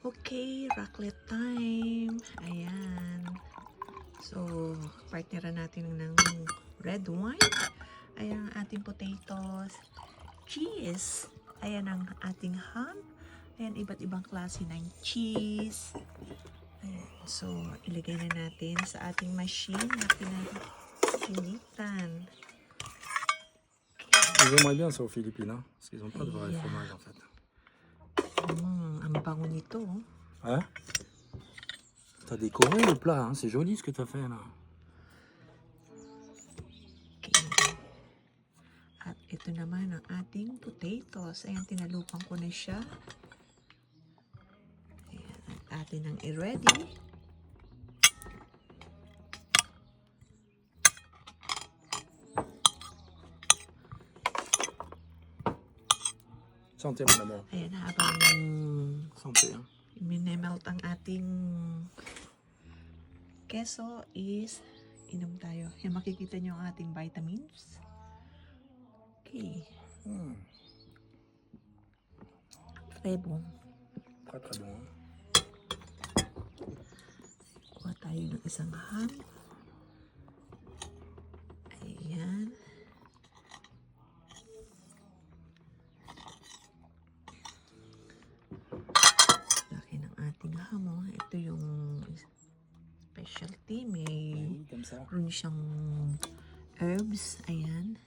Okay, raclette time. Ayan. So, partneran natin ng red wine. Ayan ang ating potatoes. Cheese. Ayan ang ating ham. Ayan, iba't ibang klase ng cheese. Ayan. So, ilagay na natin sa ating machine na pinaginitan. Ils aimeraient bien ça aux Philippines, hein, parce qu'ils n'ont pas de vrai Yeah. fromage en fait. Ang bango nito. Hein? T'as décoré le plat, hein? C'est joli ce que t'as fait là. Okay. At ito naman ang ating potatoes. Ayan, tinalupan ko na siya. Ayan, at atin ang i-ready. Santé mon amour. Ayan, habang Santé, hein. minemelt ang ating keso is inom tayo. Ayan, makikita nyo ang ating vitamins. Okay. Très bon. Très très bon. Hein. Kuha tayo ng isang ham. Ayan. Laki ng ating ham. Oh. Ito yung specialty. May Comme ça. meron siyang herbs. Ayan.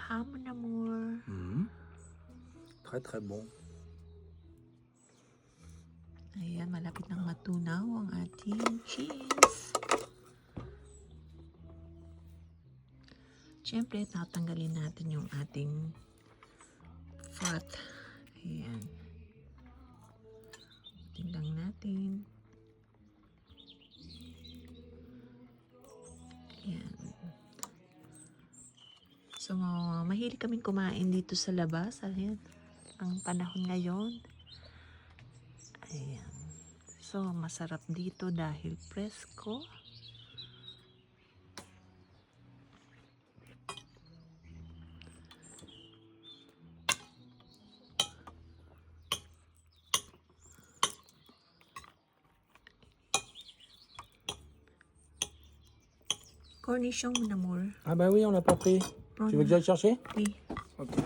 Ham na more. Très très bon. Ayan, malapit nang matunaw ang ating cheese. Siyempre, tatanggalin natin yung ating fat. Ayan. Tingnan natin. Ayan. So, mahilig kaming kumain dito sa labas. Ayan. Ang panahon ngayon. Ayan. So, masarap dito dahil presko. Cornichon mon amour. Ah bah oui, on l'a pas pris. Tu veux que j'aille chercher? Oui. Ok.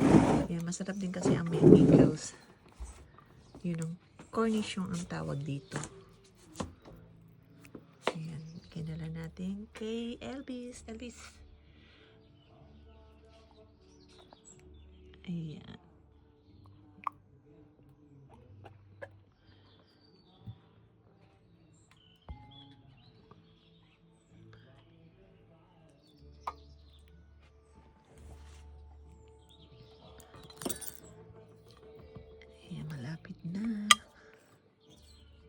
Ayan, masarap din kasi ang may pickles. Yun ang cornichon ang tawag dito. Ayan, kinala natin kay Elvis. Elvis. Ayan.